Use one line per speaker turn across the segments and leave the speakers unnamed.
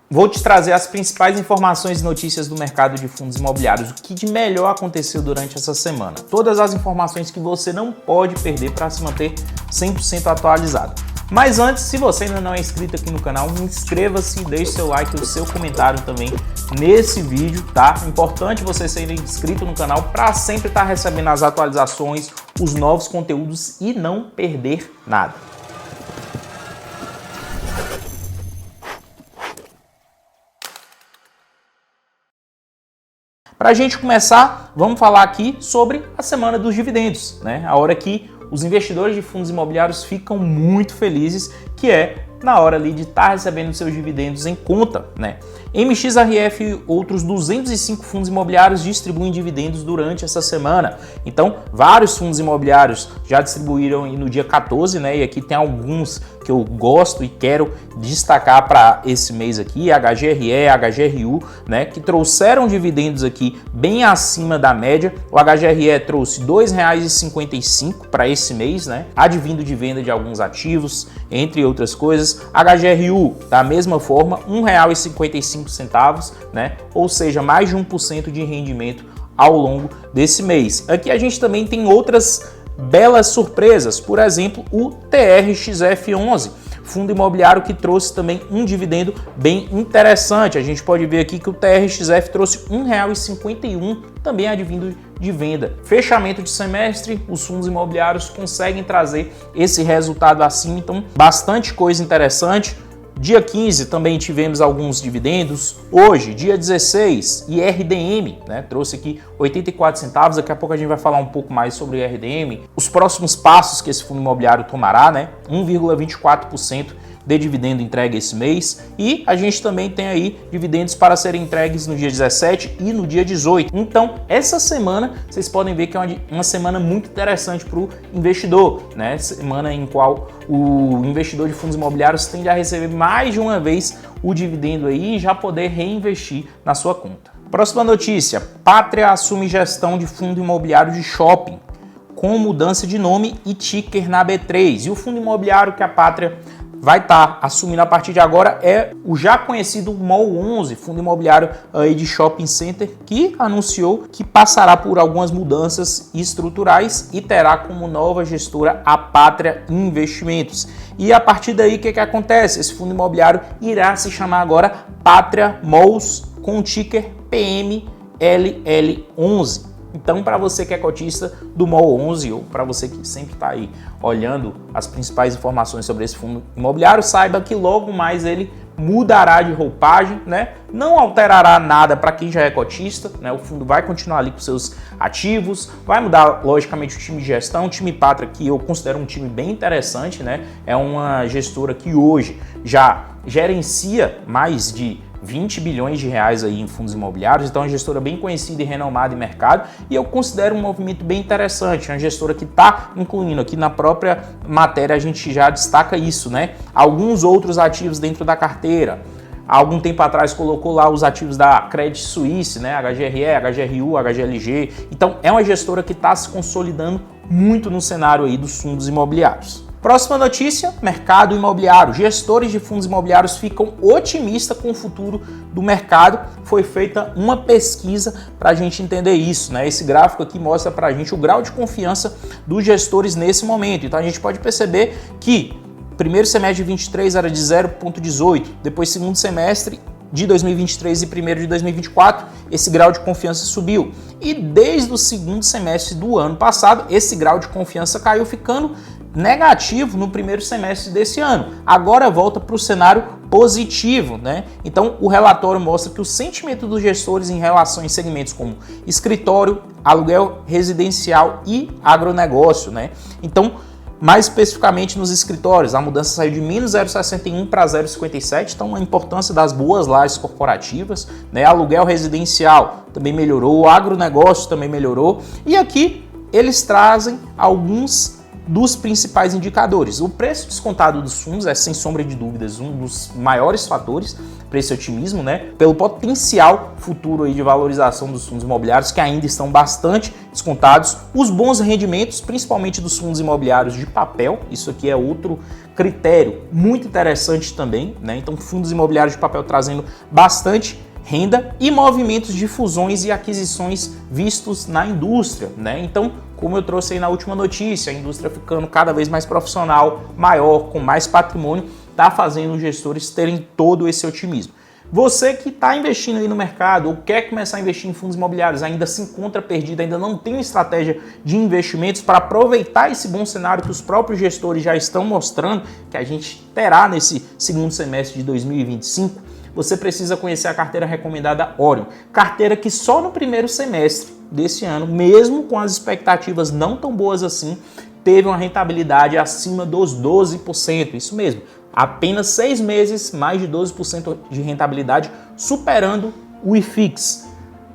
Vou te trazer as principais informações e notícias do mercado de fundos imobiliários, o que de melhor aconteceu durante essa semana. Todas as informações que você não pode perder para se manter 100% atualizado. Mas antes, se você ainda não é inscrito aqui no canal, inscreva-se, deixe seu like e o seu comentário também nesse vídeo, tá? Importante você ser inscrito no canal para sempre estar recebendo as atualizações, os novos conteúdos e não perder nada. Para a gente começar, vamos falar aqui sobre a semana dos dividendos, né? A hora que os investidores de fundos imobiliários ficam muito felizes, que é na hora ali de estar recebendo seus dividendos em conta, né? MXRF e outros 205 fundos imobiliários distribuem dividendos durante essa semana. Então, vários fundos imobiliários já distribuíram no dia 14, né? E aqui tem alguns que eu gosto e quero destacar para esse mês aqui, HGRE, HGRU, né? Que trouxeram dividendos aqui bem acima da média. O HGRE trouxe R$ 2,55 para esse mês, né? Advindo de venda de alguns ativos, entre outras coisas. HGRU, da mesma forma, R$ 1,55, né? Ou seja, mais de 1% de rendimento ao longo desse mês. Aqui a gente também tem outras belas surpresas, por exemplo, o TRXF11, fundo imobiliário que trouxe também um dividendo bem interessante. A gente pode ver aqui que o TRXF trouxe R$ 1,51, também advindo de venda. Fechamento de semestre, os fundos imobiliários conseguem trazer esse resultado acima, então bastante coisa interessante. Dia 15 também tivemos alguns dividendos. Hoje, dia 16, IRDM, né, trouxe aqui 84 centavos. Daqui a pouco a gente vai falar um pouco mais sobre o IRDM. Os próximos passos que esse fundo imobiliário tomará, né, 1,24% de dividendo entregue esse mês. E a gente também tem aí dividendos para serem entregues no dia 17 e no dia 18. Então, essa semana, vocês podem ver que é uma semana muito interessante para o investidor, né? Semana em qual o investidor de fundos imobiliários tende a receber mais de uma vez o dividendo aí e já poder reinvestir na sua conta. Próxima notícia: Pátria assume gestão de fundo imobiliário de shopping com mudança de nome e ticker na B3. E o fundo imobiliário que a Pátria vai estar assumindo a partir de agora é o já conhecido MOL 11, fundo imobiliário aí de shopping center, que anunciou que passará por algumas mudanças estruturais e terá como nova gestora a Pátria Investimentos. E a partir daí, o que acontece? Esse fundo imobiliário irá se chamar agora Pátria Malls com o ticker PMLL11. Então, para você que é cotista do MOL 11 ou para você que sempre está aí olhando as principais informações sobre esse fundo imobiliário, saiba que logo mais ele mudará de roupagem, né? Não alterará nada para quem já é cotista, né? O fundo vai continuar ali com seus ativos, vai mudar logicamente o time de gestão, o time Pátria, que eu considero um time bem interessante, né? É uma gestora que hoje já gerencia mais de 20 bilhões de reais aí em fundos imobiliários, então é uma gestora bem conhecida e renomada em mercado, e eu considero um movimento bem interessante, uma gestora que está incluindo aqui na própria matéria, a gente já destaca isso, né? Alguns outros ativos dentro da carteira. Há algum tempo atrás colocou lá os ativos da Credit Suisse, né? HGRE, HGRU, HGLG. Então é uma gestora que está se consolidando muito no cenário aí dos fundos imobiliários. Próxima notícia, mercado imobiliário. Gestores de fundos imobiliários ficam otimistas com o futuro do mercado. Foi feita uma pesquisa para a gente entender isso, né? Esse gráfico aqui mostra para a gente o grau de confiança dos gestores nesse momento. Então a gente pode perceber que primeiro semestre de 23 era de 0,18, depois segundo semestre de 2023 e primeiro de 2024, esse grau de confiança subiu. E desde o segundo semestre do ano passado, esse grau de confiança caiu, ficando negativo no primeiro semestre desse ano. Agora volta para o cenário positivo, né? Então o relatório mostra que o sentimento dos gestores em relação a segmentos como escritório, aluguel residencial e agronegócio, né? Então, mais especificamente nos escritórios, a mudança saiu de menos 0,61 para 0,57, então a importância das boas lajes corporativas, né? Aluguel residencial também melhorou, o agronegócio também melhorou, e aqui eles trazem alguns dos principais indicadores. O preço descontado dos fundos é, sem sombra de dúvidas, um dos maiores fatores para esse otimismo, né? Pelo potencial futuro aí de valorização dos fundos imobiliários, que ainda estão bastante descontados. Os bons rendimentos, principalmente dos fundos imobiliários de papel, isso aqui é outro critério muito interessante também, né? Então, fundos imobiliários de papel trazendo bastante renda e movimentos de fusões e aquisições vistos na indústria, né? Então, como eu trouxe aí na última notícia, a indústria ficando cada vez mais profissional, maior, com mais patrimônio, está fazendo os gestores terem todo esse otimismo. Você que está investindo aí no mercado ou quer começar a investir em fundos imobiliários, ainda se encontra perdido, ainda não tem uma estratégia de investimentos para aproveitar esse bom cenário que os próprios gestores já estão mostrando, que a gente terá nesse segundo semestre de 2025, você precisa conhecer a carteira recomendada Orion. Carteira que só no primeiro semestre desse ano, mesmo com as expectativas não tão boas assim, teve uma rentabilidade acima dos 12%. Isso mesmo, apenas 6 meses, mais de 12% de rentabilidade, superando o IFIX.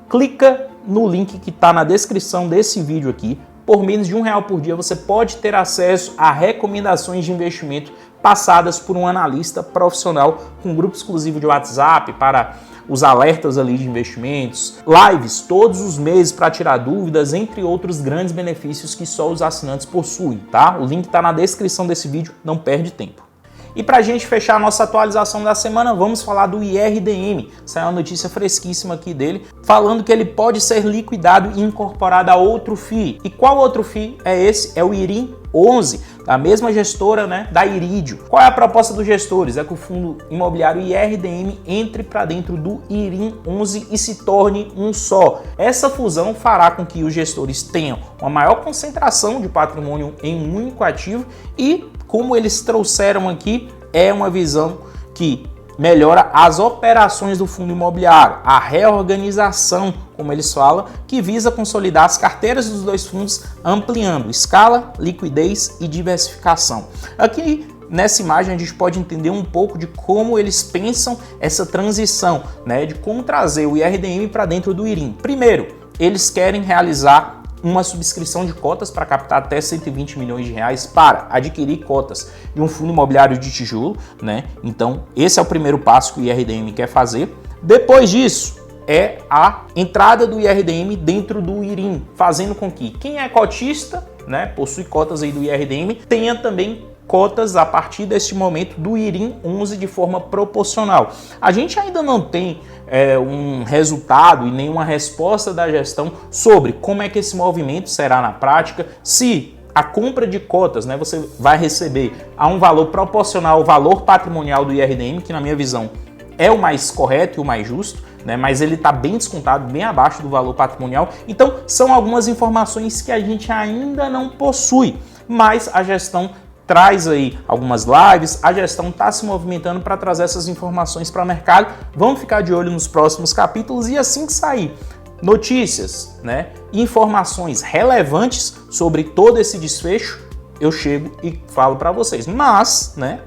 Clica no link que está na descrição desse vídeo aqui. Por menos de R$1 por dia, você pode ter acesso a recomendações de investimento passadas por um analista profissional com grupo exclusivo de WhatsApp para os alertas ali de investimentos, lives todos os meses para tirar dúvidas, entre outros grandes benefícios que só os assinantes possuem, tá? O link está na descrição desse vídeo, não perde tempo. E para a gente fechar a nossa atualização da semana, vamos falar do IRDM. Saiu uma notícia fresquíssima aqui dele, falando que ele pode ser liquidado e incorporado a outro FII. E qual outro FII é esse? É o IRIM 11, da mesma gestora, né, da Iridio. Qual é a proposta dos gestores? É que o fundo imobiliário IRDM entre para dentro do IRIM 11 e se torne um só. Essa fusão fará com que os gestores tenham uma maior concentração de patrimônio em um único ativo e, como eles trouxeram aqui, é uma visão que melhora as operações do fundo imobiliário, a reorganização, como eles falam, que visa consolidar as carteiras dos dois fundos, ampliando escala, liquidez e diversificação. Aqui nessa imagem a gente pode entender um pouco de como eles pensam essa transição, né, de como trazer o IRDM para dentro do IRIM. Primeiro, eles querem realizar uma subscrição de cotas para captar até 120 milhões de reais para adquirir cotas de um fundo imobiliário de tijolo, né? Então, esse é o primeiro passo que o IRDM quer fazer. Depois disso, é a entrada do IRDM dentro do IRIM, fazendo com que quem é cotista, né, possui cotas aí do IRDM, tenha também cotas a partir deste momento do IRIM 11 de forma proporcional. A gente ainda não tem um resultado e nenhuma resposta da gestão sobre como é que esse movimento será na prática, se a compra de cotas, né, você vai receber a um valor proporcional ao valor patrimonial do IRDM, que na minha visão é o mais correto e o mais justo, né, mas ele está bem descontado, bem abaixo do valor patrimonial. Então, são algumas informações que a gente ainda não possui, mas a gestão traz aí algumas lives, a gestão está se movimentando para trazer essas informações para o mercado. Vamos ficar de olho nos próximos capítulos e assim que sair notícias, né, informações relevantes sobre todo esse desfecho, eu chego e falo para vocês. Mas, né,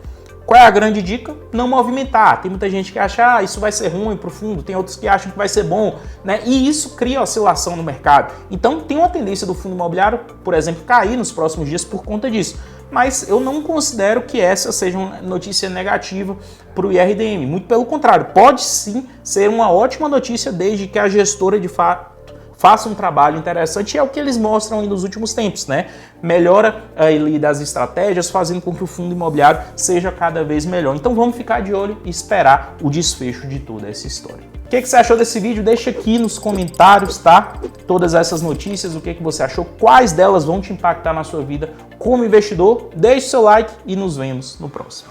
qual é a grande dica? Não movimentar. Tem muita gente que acha, isso vai ser ruim para o fundo, tem outros que acham que vai ser bom, né? E isso cria oscilação no mercado. Então tem uma tendência do fundo imobiliário, por exemplo, cair nos próximos dias por conta disso. Mas eu não considero que essa seja uma notícia negativa para o IRDM. Muito pelo contrário, pode sim ser uma ótima notícia desde que a gestora de fato faça um trabalho interessante, e é o que eles mostram aí nos últimos tempos, né? Melhora ali das estratégias, fazendo com que o fundo imobiliário seja cada vez melhor. Então vamos ficar de olho e esperar o desfecho de toda essa história. O que você achou desse vídeo? Deixa aqui nos comentários, tá? Todas essas notícias, o que você achou, quais delas vão te impactar na sua vida como investidor. Deixe seu like e nos vemos no próximo.